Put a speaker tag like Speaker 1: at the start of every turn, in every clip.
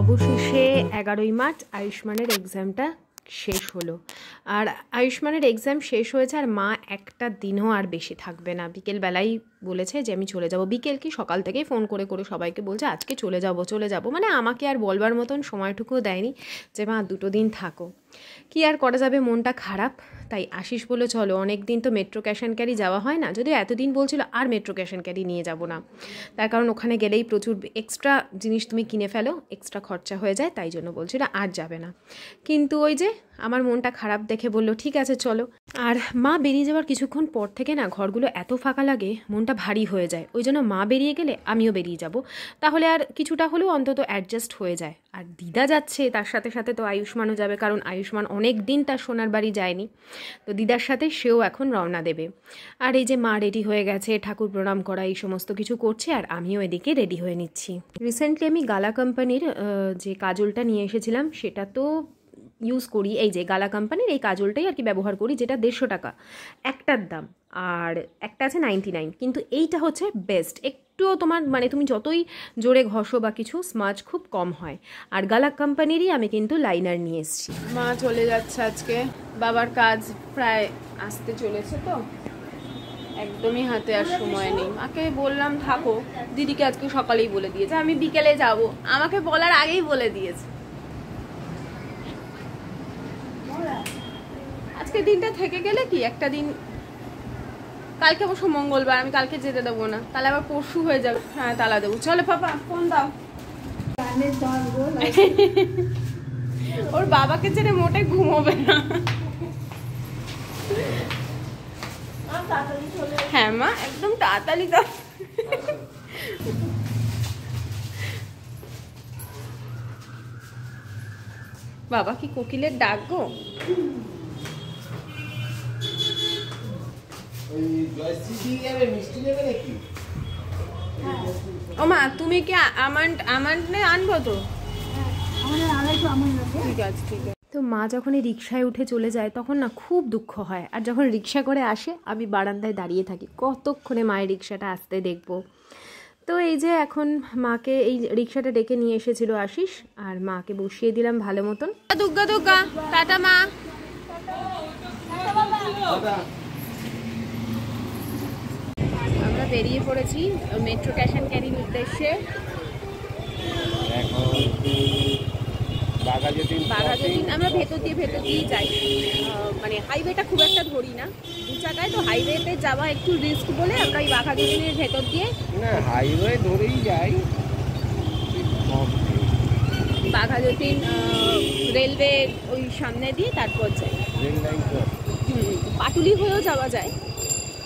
Speaker 1: অবশেষে 11ই মার্চ আয়ুষ্মানের এক্সামটা শেষ হলো। আর আয়ুষ্মানের এক্সাম শেষ হয়েছে, আর মা একটা দিনও আর বেশি থাকবে না। বিকেলবেলাই বলেছে যে আমি চলে যাব। বিকেল কি সকাল থেকেই ফোন করে করে সবাইকে বলছে আজকে চলে যাব, মানে আমাকে আর বলবার মতন সময়টুকুও দেয়নি যে মা 2 দিন থাকো। কি আর করা যাবে, মনটা খারাপ। তাই আশিস বলে চলো, অনেক দিন তো মেট্রো ক্যাশ অ্যান্ড ক্যারি যাওয়া হয় না, যদিও এতদিন বলছিল আর মেট্রো ক্যাশ অ্যান্ড ক্যারি নিয়ে যাব না, তার কারণ ওখানে গেলেই প্রচুর এক্সট্রা জিনিস তুমি কিনে ফেলো, এক্সট্রা খরচা হয়ে যায়, তাই জন্য বলছিল আর যাবে না। কিন্তু ওই যে আমার মনটা খারাপ দেখে বললো ঠিক আছে চলো। আর মা বেরিয়ে যাওয়ার কিছুক্ষণ পর থেকে না ঘরগুলো এত ফাঁকা লাগে, মনটা ভারী হয়ে যায়। ওই জন্য মা বেরিয়ে গেলে আমিও বেরিয়ে যাব, তাহলে আর কিছুটা হলেও অন্তত অ্যাডজাস্ট হয়ে যায়। আর দিদা যাচ্ছে, তার সাথে সাথে তো আয়ুষ্মানও যাবে, কারণ আয়ুষ্মান অনেক দিন তার সোনার বাড়ি যায়নি, তো দিদার সাথে সেও এখন রওনা দেবে। আর এই যে মা রেডি হয়ে গেছে, ঠাকুর প্রণাম করা এই সমস্ত কিছু করছে, আর আমিও এদিকে রেডি হয়ে নিচ্ছি। রিসেন্টলি আমি গালা কোম্পানির যে কাজলটা নিয়ে এসেছিলাম সেটা তো ইউজ করি, এই যে গালা কোম্পানির এই কাজলটাই আর কি ব্যবহার করি, যেটা 150 টাকা একটার দাম, আর একটা আছে 99, কিন্তু এইটা হচ্ছে বেস্ট। একটুও তোমার মানে তুমি যতই জোরে ঘষো বা কিছু, স্মাজ খুব কম হয়। আর গালা কোম্পানিরই আমি কিন্তু লাইনার নিয়ে এসেছি। মা চলে যাচ্ছে আজকে, বাবার কাজ প্রায় আসতে চলেছে, তো একদমই হাতে আর সময় নেই। মাকে বললাম থাকো, দিদিকে আজকে সকালেই বলে দিয়েছে আমি বিকেলে যাব, আমাকে বলার আগেই বলে দিয়েছে। আজকে দিনটা থেকে গেলে কি একটা দিন, কালকে অবশ্য মঙ্গলবার, আমি কালকে যেতে দেবো না, তাহলে আবার পরশু হয়ে যাবে। হ্যাঁ তালা দেবো, চলো পাপা ফোন দাও। ওর বাবাকে ছেড়ে মোটে ঘুমোবে না। হ্যাঁ মা একদম তাড়াতাড়ি দাও। বাবা কি কোকিলের ডাক গো। ও মা তুমি কি আমার আনবো তো? ঠিক আছে ঠিক আছে। তো মা যখন এই রিক্সায় উঠে চলে যায় তখন না খুব দুঃখ হয়, আর যখন রিক্সা করে আসে আমি বারান্দায় দাঁড়িয়ে থাকি, কতক্ষণে মায়ের রিক্সাটা আসতে দেখবো। তো এই যে এখন মাকে এই রিক্সাটা ডেকে নিয়ে এসেছিল আশিস, আর মাকে বসিয়ে দিলাম ভালো মতন। দুর্গা দুর্গা টাটা মা। আমরা বেরিয়ে পড়েছি মেট্রো ক্যাশ অ্যান্ড ক্যারির উদ্দেশ্যে। বাঘাযতীন আমরা ভেতর দিয়ে যাই, মানে হাইওয়েটা খুব একটা ধরি না, 2 চাকায় তো হাইওয়েতে যাওয়া একটু রিস্ক বলে আমরা এই বাঘাযতীনের ভেতর দিয়ে
Speaker 2: না হাইওয়ে ধরেই যাই।
Speaker 1: বাঘাযতীন রেলওয়ে ওই সামনে দিয়ে তারপর যাই, পাটুলি হয়েও যাওয়া যায়,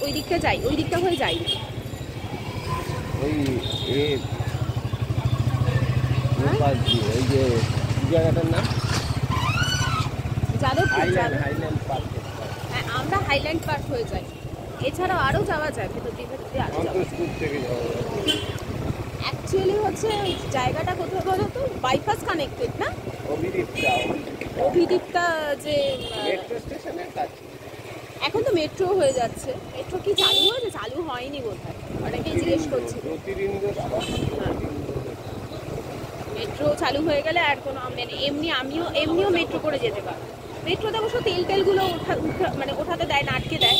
Speaker 1: ওই দিকটা যাই, ওই দিকটা হয়ে যাই না।
Speaker 2: ওই ওই যে জায়গাটার নাম হাইল্যান্ড পার্ক।
Speaker 1: হ্যাঁ আমরা হাইল্যান্ড পার্ক হয়ে যাই, এছাড়াও আরও যাওয়া যায় ভেতর দিয়ে আরও যাওয়া যায়। অ্যাকচুয়ালি হচ্ছে জায়গাটা কোথায় বলো তো, বাইপাস কানেক্টেড না, অভিদীপ্তা যে
Speaker 2: স্টেশনের কাছে।
Speaker 1: এখন তো মেট্রো হয়ে যাচ্ছে, মেট্রো কি চালু হয়েছে? চালু হয়নি বোধহয়, অনেকেই জিজ্ঞেস করছে। মেট্রো চালু হয়ে গেলে আর কোনো মানে এমনিও মেট্রো করে যেতে পারবো। মেট্রোতে অবশ্য তেলগুলো মানে ওঠাতে দেয় না, আটকে দেয়,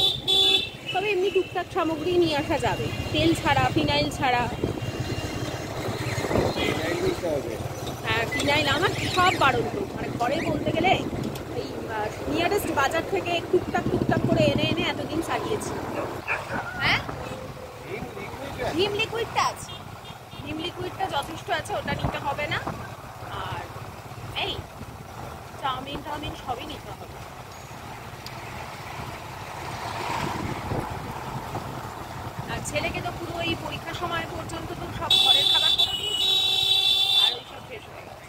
Speaker 1: তবে এমনি টুকটাক সামগ্রী নিয়ে আসা যাবে, তেল ছাড়া, ফিনাইল ছাড়া। হ্যাঁ ফিনাইল আমার সব বাড়ন্ত, মানে ঘরে বলতে গেলে এই নিয়ারেস্ট বাজার থেকে টুকটাক করে এনে এতদিন চালিয়েছি। হ্যাঁ ভিম লিকুইডটা আছে, ভিম লিকুইডটা যথেষ্ট আছে, ওটা নিতে হবে না। আর এই চাউমিন সবই নিতে হবে। আর ছেলেকে তো পুরো এই পরীক্ষার সময় পর্যন্ত তো সব ঘরের খাবার করে দিয়েছি, আর ওই সব শেষ হয়ে গেছে।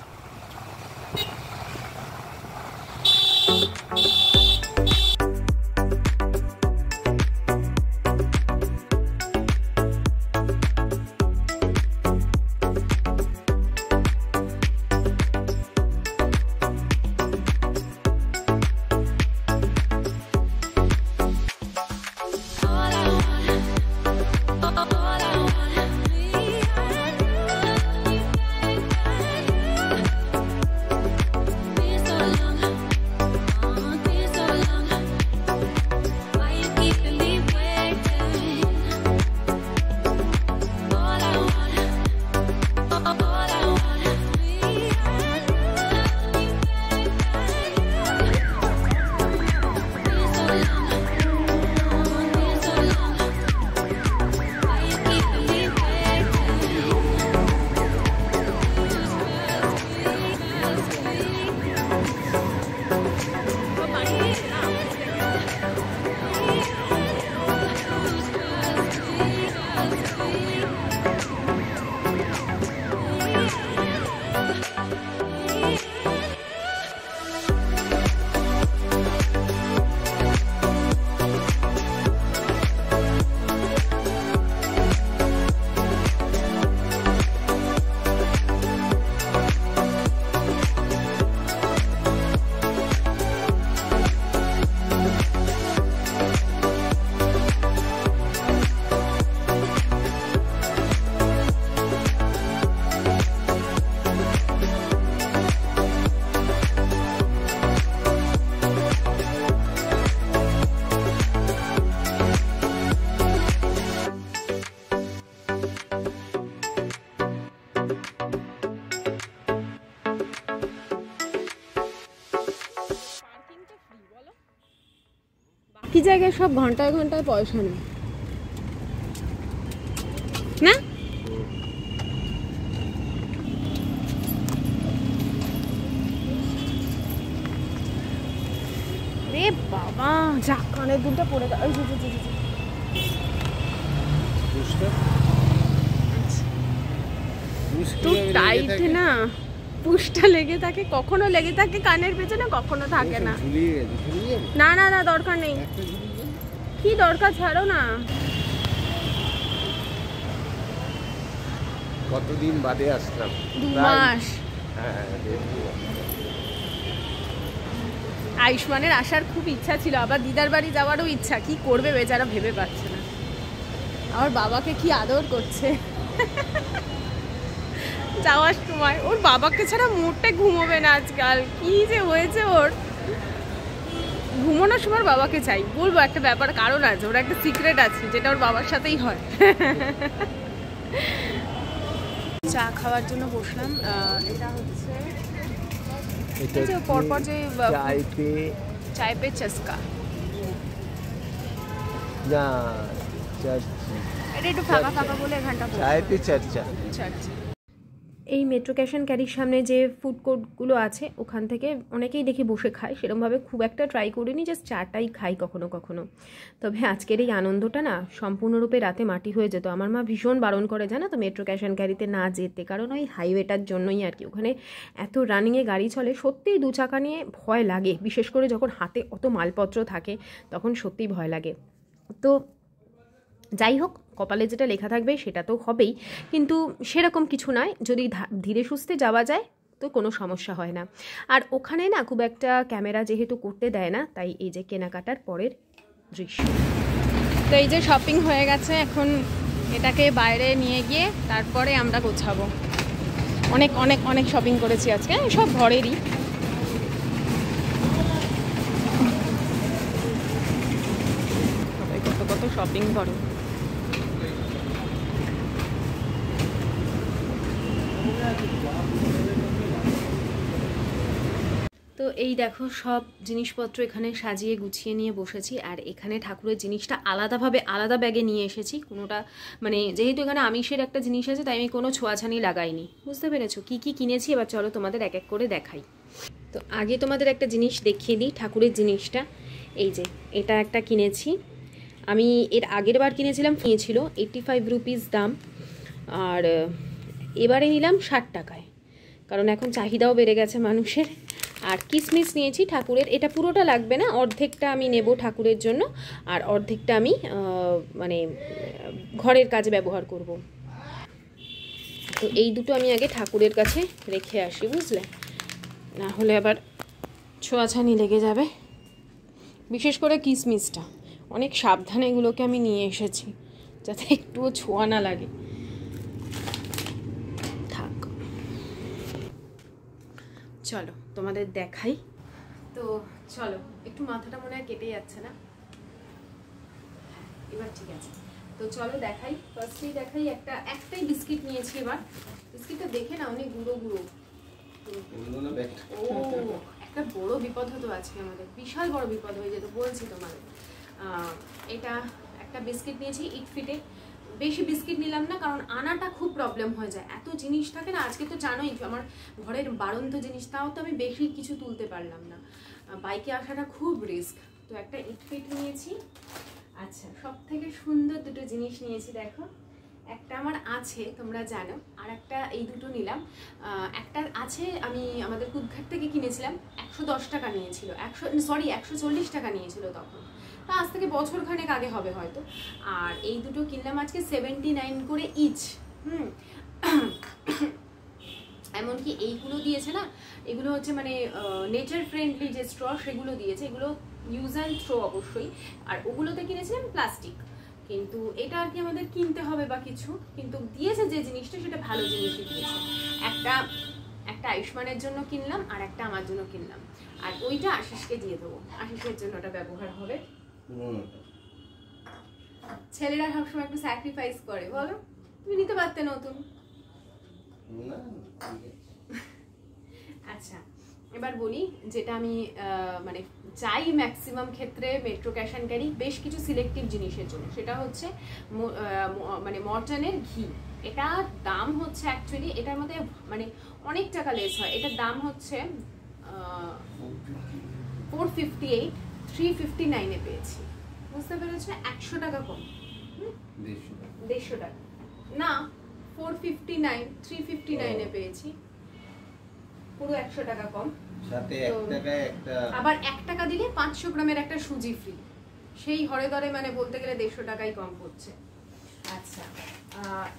Speaker 1: একই জায়গায় সব ঘন্টায় ঘন্টায় পয়সা নেই না। রে বাবা, যা কানের দুলটা পড়ে গেল। তো টাইট না, পুশটা লেগে থাকে, কখনো লেগে থাকে কানের পেছনে, কখনো থাকে না। না না না, দরকার নেই। কি দরকার, ছাড়ো না।
Speaker 2: কতদিন বাদে আসলাম?
Speaker 1: 2 মাস।
Speaker 2: হ্যাঁ,
Speaker 1: আয়ুষ্মানের আসার খুব ইচ্ছা ছিল, আবার দিদার বাড়ি যাওয়ারও ইচ্ছা। কি করবে বেচারা ভেবে পাচ্ছে না। আমার বাবাকে কি আদর করছে যাওয়ার সময়। ওর বাবাকে ছাড়া মোটে ঘুমোবে না আজকাল, কি যে হয়েছে ওর। ঘুমানোর সময় বাবাকে চাই। বলবো একটা ব্যাপার, কারণ আছে, ওর একটা সিক্রেট আছে যেটা ওর বাবার সাথেই হয়। চা খাওয়ার জন্য বসলাম। এটা হচ্ছে পরপর যে চায় পে চস্কা, এটা একটু ফাঁকা ফাঁকা বলে এখানটা চায় পে চর্চা। এই মেট্রো ক্যাশ অ্যান্ড ক্যারির সামনে যে ফুড কোর্টগুলো আছে ওখান থেকে অনেকেই দেখি বসে খায়। সেরকমভাবে খুব একটা ট্রাই করিনি, জাস্ট চাটাই খাই কখনো কখনো। তবে আজকের এই আনন্দটা না সম্পূর্ণরূপে রাতে মাটি হয়ে যেত। আমার মা ভীষণ বারণ করে, জানো তো, মেট্রো ক্যাশ অ্যান্ড ক্যারিতে না যেতে, কারণ ওই হাইওয়েটার জন্যই আর কি। ওখানে এত রানিংয়ে গাড়ি চলে, সত্যিই 2 চাকা নিয়ে ভয় লাগে, বিশেষ করে যখন হাতে অত মালপত্র থাকে তখন সত্যিই ভয় লাগে। তো যাই হোক, কপালে যেটা লেখা থাকবে সেটা তো হবেই, কিন্তু সেরকম কিছু নয়। যদি ধীরে সুস্থে যাওয়া যায় তো কোনো সমস্যা হয় না। আর ওখানে না খুব একটা ক্যামেরা যেহেতু করতে দেয় না, তাই এই যে কেনাকাটার পরের দৃশ্য। তো এই যে শপিং হয়ে গেছে, এখন এটাকে বাইরে নিয়ে গিয়ে তারপরে আমরা গোছাবো। অনেক অনেক অনেক শপিং করেছি আজকে, সব ঘরেরই। সবাই কত কত শপিং করো। তো এই দেখো, সব জিনিসপত্র এখানে সাজিয়ে গুছিয়ে নিয়ে বসেছি। আর এখানে ঠাকুরের জিনিসটা আলাদাভাবে আলাদা ব্যাগে নিয়ে এসেছি। কোনোটা মানে যেহেতু এখানে আমিষের একটা জিনিস আছে, তাই আমি কোনো ছোঁয়াছানি লাগাইনি। বুঝতে পেরেছো কি কি কিনেছি? এবার চলো তোমাদের এক এক করে দেখাই। তো আগে তোমাদের একটা জিনিস দেখিয়ে দিই, ঠাকুরের জিনিসটা। এই যে এটা একটা কিনেছি আমি, এর আগের বার কিনেছিলাম, নিয়েছিল 85 রুপিস দাম, আর এবারে নিলাম 60 টাকায়, কারণ এখন চাহিদাও বেড়ে গেছে মানুষের। আর কিসমিস নিয়েছি ঠাকুরের, এটা পুরোটা লাগবে না, অর্ধেকটা আমি নেব ঠাকুরের জন্য, আর অর্ধেকটা আমি মানে ঘরের কাজে ব্যবহার করব। তো এই দুটো আমি আগে ঠাকুরের কাছে রেখে আসি, বুঝলে, না হলে আবার ছোঁয়াছানি লেগে যাবে। বিশেষ করে কিসমিসটা অনেক সাবধানে এগুলোকে আমি নিয়ে এসেছি, যাতে একটুও ছোঁয়া না লাগে। থাক, চলো তোমাদের দেখাই। তো চলো, একটু মাথাটা মনে হয় কেটে যাচ্ছে না, এবার ঠিক আছে। তো চলো দেখাই, ফার্স্টেই দেখাই একটাই বিস্কিট নিয়েছি এবার। বিস্কিটটা দেখে না অনেক গুঁড়ো গুঁড়ো। ও, একটা বড় বিপদ হতো আজকে আমাদের, বিশাল বড় বিপদ হয়ে যেত, বলছি তোমাদের। এটা একটা বিস্কিট নিয়েছি ইটফিটে। বেশি বিস্কিট নিলাম না, কারণ আনাটা খুব প্রবলেম হয়ে যায়, এত জিনিস থাকে না। আজকে তো জানোই আমার ঘরের বাড়ন্ত জিনিস, তাও তো আমি বেশি কিছু তুলতে পারলাম না, বাইকে আসাটা খুব রিস্ক। তো একটা ইটফিট নিয়েছি। আচ্ছা, সব থেকে সুন্দর দুটো জিনিস নিয়েছি, দেখো। একটা আমার আছে, তোমরা জানো, আর একটা এই দুটো নিলাম। একটা আছে আমি আমাদের কুদঘাট থেকে কিনেছিলাম, 110 টাকা নিয়েছিল, 140 টাকা নিয়েছিল তখন, তা আজ থেকে বছর খানেক আগে হবে হয়তো। আর এই দুটো কিনলাম আজকে 79 করে ইচ। এমনকি এইগুলো দিয়েছে না, এগুলো হচ্ছে মানে নেচার ফ্রেন্ডলি যে স্ট্র, সেগুলো দিয়েছে। এগুলো ইউজ অ্যান্ড থ্রো অবশ্যই, আর ওগুলোতে কিনেছিলাম প্লাস্টিক। কিন্তু এটা আর কি আমাদের কিনতে হবে বা কিছু, কিন্তু দিয়েছে যে জিনিসটা সেটা ভালো জিনিসই দিয়েছে। একটা আয়ুষ্মানের জন্য কিনলাম, আর একটা আমার জন্য কিনলাম, আর ওইটা আশিসকে দিয়ে দেবো, আশিসের জন্য ওটা ব্যবহার হবে। ছেলেরা সবসময় একটু স্যাক্রিফাইস করে, বলো, তুমি নিতে পারতে নতুন। আচ্ছা, এবার বলি যেটা আমি মানে যাই ম্যাক্সিমাম ক্ষেত্রে মেট্রো ক্যাশ অ্যান্ড ক্যারি বেশ কিছু সিলেক্টিভ জিনিসের জন্য, সেটা হচ্ছে মানে মর্টনের ঘি। এটার দাম হচ্ছে অ্যাকচুয়ালি এটার মধ্যে মানে অনেক টাকা লেস হয়। এটার দাম হচ্ছে 458, 359 পেয়েছি, বুঝতে পেরেছো? 100 টাকা কম, 150 টাকা না, 459 359 পেয়েছি, পুরো 100 টাকা কম।
Speaker 2: সাথে 1 টাকায় একটা
Speaker 1: আবার 1 টাকা দিলে 500 গ্রামের একটা সুজি ফ্রি, সেই হরে ধরে মানে বলতে গেলে 150 টাকাই কম পড়ছে। আচ্ছা,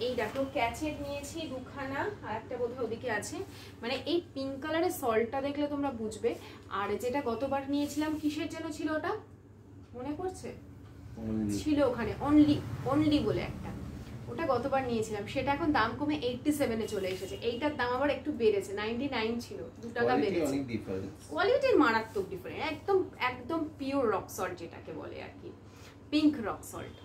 Speaker 1: এই দেখো ক্যাচেট নিয়েছি দুখানা, আর একটা বোধহয় ওদিকে আছে। মানে এই পিঙ্ক কালারের সল্টটা দেখলে তোমরা বুঝবে। আর যেটা গতবার নিয়েছিলাম কিসের জন্য ছিল ওটা মনে পড়ছে? ছিল ওখানে অনলি বলে একটা, ওটা গতবার নিয়েছিলাম, সেটা এখন দাম কমে 87 এ চলে এসেছে। এইটার দাম আবার একটু বেড়েছে, 99 ছিল, 2 টাকা বেড়েছে। কোয়ালিটির মারাত্মক ডিফারেন্স, একদম একদম পিওর রক সল্ট যেটাকে বলে আর কি, পিঙ্ক রক সল্ট।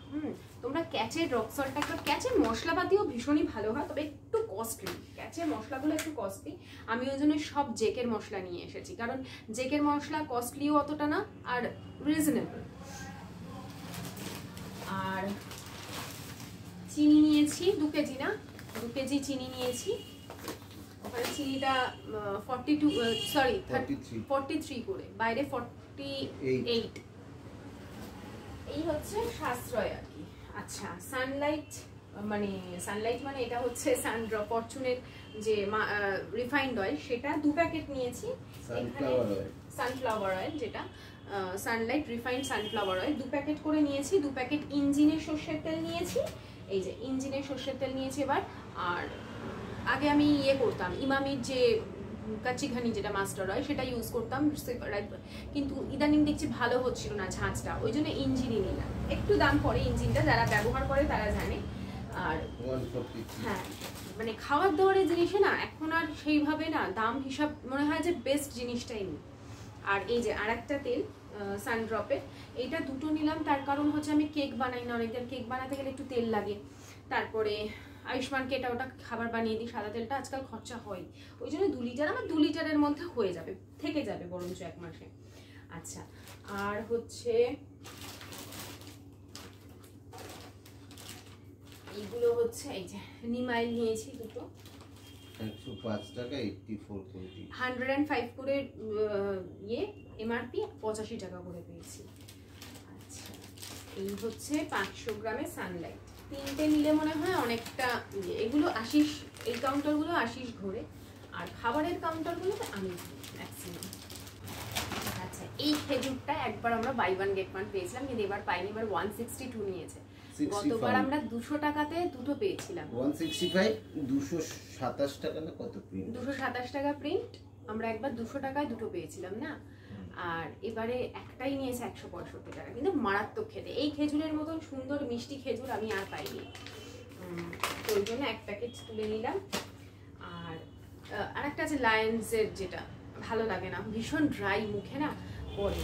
Speaker 1: তোমরা ক্যাচের রক সল্টটা, ক্যাচের মশলাপাতিও ভীষণই ভালো হয়, তবে একটু কস্টলি, ক্যাচের মশলাগুলো একটু কস্টলি। আমি ওই জন্য সব জেকের মশলা নিয়ে এসেছি, কারণ জেকের মশলা কস্টলিও অতটা না আর রিজনেবল। আর চিনি নিয়েছি 2 কেজি, না 2 কেজি চিনি নিয়েছি। ওখানে চিনিটা 43 করে, বাইরে 48। এই হচ্ছে সাশ্রয় আর কি। আচ্ছা, সানলাইট মানে এটা হচ্ছে সানড্রপ ফরচুনের যে রিফাইন্ড অয়েল, সেটা 2 প্যাকেট নিয়েছি। সানফ্লাওয়ার অয়েল যেটা Sunlight refined sunflower oil 2 packet করে নিয়েছি। 2 প্যাকেট ইঞ্জিনের সর্ষের তেল নিয়েছি, এই যে ইঞ্জিনের সর্ষের তেল নিয়েছি এবার। আর আগে আমি করতাম ইমামির যে কাচ্চি ঘানি যেটা মাস্টার অয়েল, সেটা ইউজ করতাম, কিন্তু ইদানিং দেখছি ভালো হচ্ছিল না ঝাঁঝটা, ওই জন্য ইঞ্জিনই নিলাম। একটু দাম পড়ে ইঞ্জিনটা, যারা ব্যবহার করে তারা জানে। আর হ্যাঁ, মানে খাওয়ার দাওয়ারের জিনিসে না এখন আর সেইভাবে না দাম হিসাব মনে হয় যে বেস্ট জিনিসটাই নিই। আর এই যে আর একটা তেল সানড্রপের, এইটা 2টো নিলাম, তার কারণ হচ্ছে আমি কেক বানাই না, অনেকদিন কেক বানাতে গেলে একটু তেল লাগে। তারপরে আয়ুষ্মানকে এটা ওটা খাবার বানিয়ে দিই, সাদা তেলটা আজকাল খরচা হয়, ওই জন্য 2 লিটার, আমার 2 লিটারের মধ্যে হয়ে যাবে, থেকে যাবে বরঞ্চ 1 মাসে। আচ্ছা, আর হচ্ছে এইগুলো হচ্ছে এই যে নিমাইল নিয়েছি 2টো,
Speaker 2: 105 টাকা 84 করে,
Speaker 1: 105 করে এমআরপি, 85 টাকা করে পেয়েছি। আচ্ছা, এই হচ্ছে 500 গ্রামের সানলাইট, 3টে নিলে মনে হয় অনেকটা। এগুলো আশিস, এই কাউন্টারগুলো আশিস ঘোরে, আর খাবারের কাউন্টারগুলোতে আমি ম্যাক্সিমাম। আচ্ছা, এই খেজুরটা একবার আমরা বাই 1 গেট 1 পেয়েছিলাম, কিন্তু এবার পাইনি, এবার 162 নিয়েছে। গতবার আমরা 200 টাকাতে 2টো পেয়েছিলাম,
Speaker 2: 165 227 টাকা না কত প্রিন্ট,
Speaker 1: 227 টাকা প্রিন্ট, আমরা একবার 200 টাকায় 2টো পেয়েছিলাম না। আর এবারে একটাই নিয়েছে 165 টাকা, কিন্তু মারাত্মক খেতে। এই খেজুরের মতন সুন্দর মিষ্টি খেজুর আমি আর পাইনি, তো ওই জন্য 1 প্যাকেট তুলে নিলাম। আর আরেকটা আছে লায়ন্সের, যেটা ভালো লাগে না, ভীষণ ড্রাই, মুখে না পড়ে,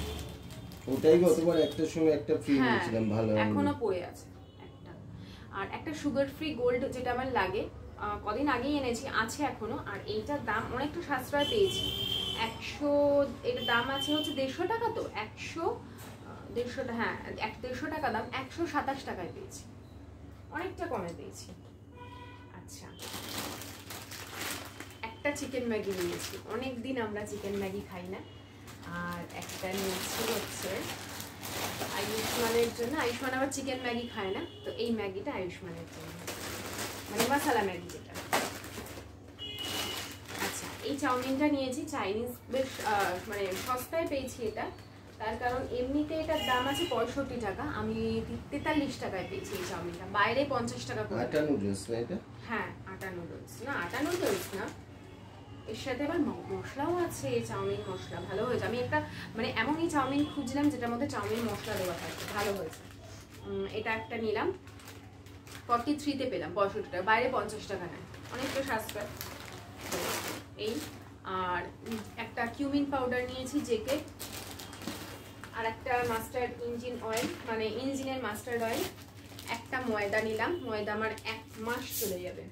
Speaker 2: ওটাই গতবার একটার সময় একটা ফ্রি নিয়েছিলাম, ভালো
Speaker 1: এখনো পড়ে আছে একটা। আর একটা সুগার ফ্রি গোল্ড, যেটা আমার লাগে, কদিন আগেই এনেছি, আছে এখনো। আর এইটার দাম অনেকটা সাশ্রয় পেয়েছি, 100, এটার দাম আছে হচ্ছে 150 টাকা, তো 150 হ্যাঁ 150 টাকা দাম, 127 টাকায় পেয়েছি, অনেকটা কমে পেয়েছি। আচ্ছা, একটা চিকেন ম্যাগি নিয়েছি, অনেকদিন আমরা চিকেন ম্যাগি খাই না। আর একটা নিয়েছি হচ্ছে আয়ুষ্মানের জন্য, আয়ুষ্মান আবার চিকেন ম্যাগি খায় না, তো এই ম্যাগিটা আয়ুষ্মানের জন্য, মানে মশলা ম্যাগি যেটা। আচ্ছা, এই চাউমিনটা নিয়েছি, চাইনিজ, বেশ মানে সস্তায় পেয়েছি এটা, তার কারণ এমনিতে এটার দাম আছে 65 টাকা, আমি 43 টাকায় পেয়েছি এই চাউমিনটা, বাইরে 50 টাকা করে।
Speaker 2: আটা নুডলস না এটা? হ্যাঁ,
Speaker 1: আটা নুডলস, না আটা নুডলস না, এর সাথে আবার মশলাও আছে, চাউমিন মশলা, ভালো হয়েছে। আমি একটা মানে এমনই চাউমিন খুঁজলাম যেটার মধ্যে চাউমিন মশলা দেওয়া থাকে, ভালো হয়েছে। এটা একটা নিলাম, 43-তে পেলাম, 65 টাকা, বাইরে 50 টাকা নেয়, অনেকটা সাশ্রয় এই। আর একটা কিউমিন পাউডার নিয়েছি জেকে, আর একটা মাস্টার্ড ইঞ্জিন অয়েল, মানে ইঞ্জিনের মাস্টার্ড অয়েল, একটা ময়দা নিলাম, ময়দা আমার 1 মাস চলে যাবে।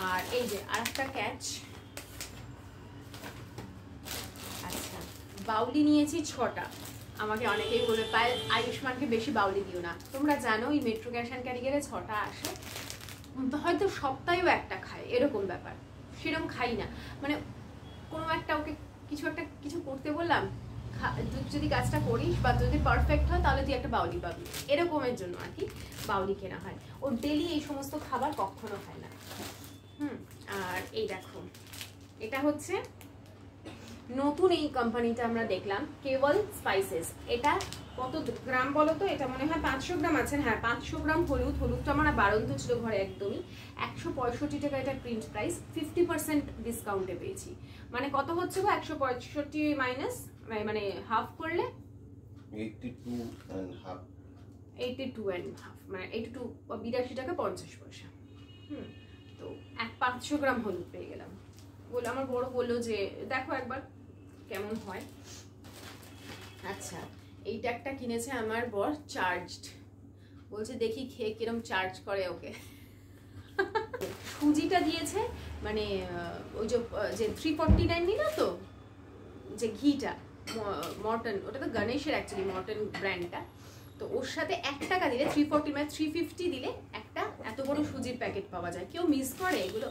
Speaker 1: আর এই যে আর একটা ক্যাচ, আচ্ছা বাউলি নিয়েছি 6টা। আমাকে অনেকেই বলে পায়েল আয়ুষ্মানকে বেশি বাউলি দিও না। তোমরা জানো এই মেট্রো ক্যাশ অ্যান্ড ক্যারিয়ারে 6টা আসে, হয়তো সপ্তাহেও একটা খায়, এরকম ব্যাপার। সেরকম খাই না, মানে কোনো একটা ওকে কিছু করতে বললাম, যদি কাজটা করিস বা যদি পারফেক্ট হয় তাহলে তুই একটা বাউলি পাবি, এরকমের জন্য আর কি বাউলি কেনা হয়। ও ডেলি এই সমস্ত খাবার কখনো খায় না। আর এই দেখো, এটা হচ্ছে নতুন এই কোম্পানিটা আমরা দেখলাম, কেবল স্পাইসেস। এটা কত গ্রাম বলো তো? এটা মনে হয় 500 গ্রাম আছে। হ্যাঁ, 500 গ্রাম হলুদটা আমার বারন্ত ছিল ঘরে একদমই। 165 টাকা এটা প্রিন্ট প্রাইস, 50% ডিসকাউন্টে পেয়েছি। মানে কত হচ্ছে গো? 165 মাইনাস মানে হাফ করলে 82.5, মানে 82 টাকা 50 পয়সা। তো 500 গ্রাম হলুদ পেয়ে গেলাম। বলে আমার বড় বললো যে দেখো একবার কেমন হয়। আচ্ছা, এইটা একটা কিনেছে আমার বর, চার্জড, বলছে দেখি খেয়ে কিরম চার্জ করে ওকে। সুজিটা দিয়েছে, মানে ওই যে 349 নিল তো, যে ঘিটা মর্টন, ওটা তো গণেশের অ্যাকচুয়ালি, মর্টন ব্র্যান্ডটা। তো ওর সাথে 1 টাকা দিলে 340 মানে 350 দিলে একটা এত বড় সুজির প্যাকেট পাওয়া যায়। কেউ মিস করে এগুলো?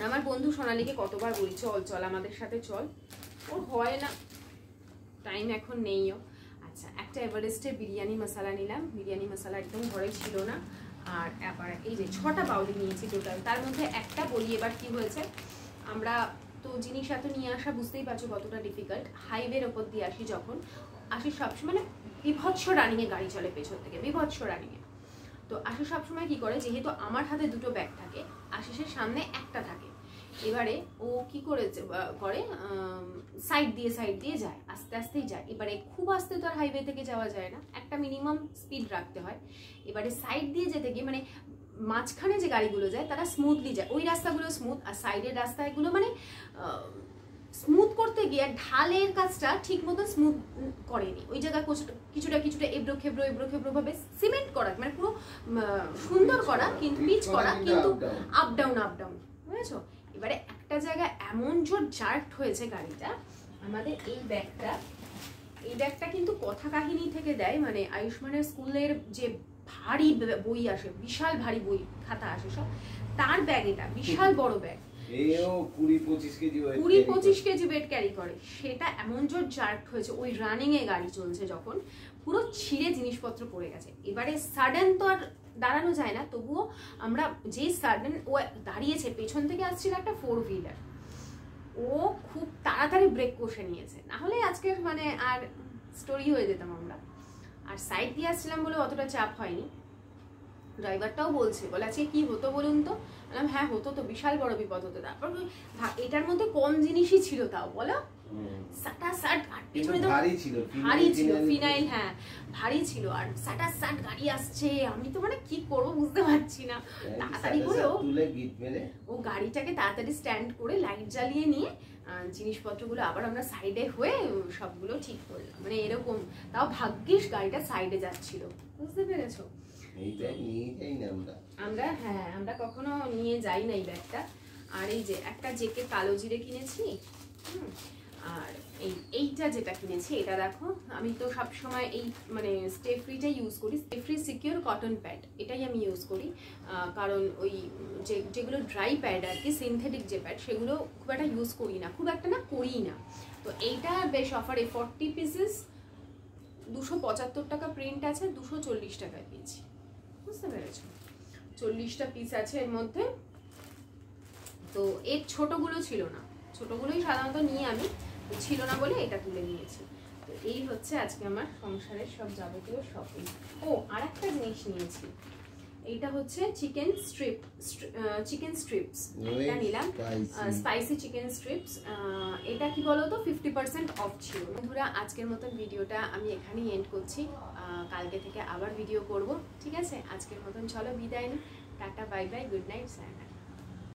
Speaker 1: আমার বন্ধু সোনালীকে কতবার বলি চল চল আমাদের সাথে চল, ওর হয় না, টাইম এখন নেইও। আচ্ছা, একটা এভারেস্টের বিরিয়ানি মশলা নিলাম। বিরিয়ানি মশলা একদম ঘরে ছিল না। আর আবার এই যে 6টা বাউলি নিয়েছি টোটাল, তার মধ্যে একটা বলি এবার কি হয়েছে। আমরা তো জিনিস এত নিয়ে আসা বুঝতেই পারছো কতটা ডিফিকাল্ট। হাইওয়ের ওপর দিয়ে আসি সবসময়, মানে বিভৎস রানিংয়ে গাড়ি চলে পেছন থেকে, বিভৎস রানিংয়ে। তো আশিস সবসময় কি করে, যেহেতু আমার হাতে 2টো ব্যাগ থাকে, আশিসের সামনে একটা থাকে। এবারে ও কি করে সাইড দিয়ে যায়, আস্তে আস্তেই যায়। এবারে খুব আস্তে তো আর হাইওয়ে থেকে যাওয়া যায় না, একটা মিনিমাম স্পিড রাখতে হয়। এবারে সাইড দিয়ে যেতে গিয়ে, মানে মাঝখানে যে গাড়িগুলো যায় তারা স্মুথলি যায়, ওই রাস্তাগুলো স্মুথ, আর সাইডের রাস্তাগুলো মানে স্মুথ করতে গিয়ে ঢালের কাজটা ঠিক মতো স্মুথ করেনি। ওই জায়গায় কিছুটা এবড়ো খেবড়ো ভাবে সিমেন্ট করা, মানে পুরো সুন্দর করা, কিন্তু পিচ করা, কিন্তু আপ ডাউন, বুঝেছো? এবারে একটা জায়গায় এমন জোর জার্কড হয়েছে গাড়িটা, আমাদের এই ব্যাগটা কিন্তু কথা কাহিনী থেকে দেয়, মানে আয়ুষ্মানের স্কুলের যে ভারী বই আসে, বিশাল ভারী বই খাতা আসে সব, তার ব্যাগ এটা, বিশাল বড় ব্যাগ, 20-25 কেজি ওয়েট ক্যারি করে। সেটা এমন জোর জার্ক হয়েছে, ওই রানিং এ গাড়ি চলছে যখন, পুরো ছিঁড়ে জিনিসপত্র পড়ে গেছে। এবারে সাডেন তো আর দাঁড়ানো যায় না, তবুও আমরা যে সাডেন ও দাঁড়িয়েছে, পেছন থেকে আসছিল একটা 4 হুইলার, ও খুব তাড়াতাড়ি ব্রেক কষে নিয়েছে, না হলে আজকের মানে আর স্টোরি হয়ে যেতাম আমরা। আর সাইড দিয়ে আসছিলাম বলে অতটা চাপ হয়নি। ড্রাইভারটাও বলছে, বলে আজকে কি হতো বলুন তো? বললাম হ্যাঁ হতো তো, বিশাল বড় বিপদ হতো। তারপর এটার মধ্যে কম জিনিসই ছিল, তাও বলো ভারী ছিল ফিনাইল, হ্যাঁ ভারী ছিল, আর সাট গাড়ি আসছে, আমি তো মানে কি করবো বুঝতে পারছি না। তাড়াতাড়ি করে ও গাড়িটাকে তাড়াতাড়ি স্ট্যান্ড করে লাইট জ্বালিয়ে নিয়ে জিনিসপত্রগুলো আবার আমরা সাইডে হয়ে সবগুলো ঠিক করলাম, মানে এরকম। তাও ভাগ্যিস গাড়িটা সাইডে যাচ্ছিল, বুঝতে পেরেছো? আমরা কখনো নিয়ে যাই না এই ব্যাগটা। আর এই যে একটা জেকে কালো জিরে কিনেছি, আর এইটা যেটা কিনেছি, এটা দেখো, আমি তো সবসময় এই মানে স্টে ফ্রিটা ইউজ করি, stay free secure cotton pad, এটাই আমি ইউজ করি। কারণ ওই যেগুলো ড্রাই প্যাড আর কি, সিনথেটিক যে প্যাড, সেগুলো খুব একটা ইউজ করি না, করি না। তো এইটা বেশ অফারে 40 পিসেস 275 টাকা প্রিন্ট আছে, 240 টাকায় পেয়েছি, বুঝতে পেরেছো? 40টা পিস আছে এর মধ্যে। তো এর ছোটগুলো ছিল না, ছোটগুলোই সাধারণত নিয়ে আমি, ছিল না বলে এটা তুলে নিয়েছি। তো এই হচ্ছে আজকে আমার সংসারের সব যাবতীয় শপিং। ও আর একটা জিনিস নিয়েছি, এইটা হচ্ছে চিকেন স্ট্রিপস, এটা নিলাম, স্পাইসি চিকেন স্ট্রিপস। এটা কি বলতো 50% অফ ছিল। বন্ধুরা, আজকের মতন ভিডিওটা আমি এখানেই এন্ড করছি, কালকে থেকে আবার ভিডিও করব, ঠিক আছে? আজকের মতন চলো বিদায় নিই, tata bye bye, good night, Sayna.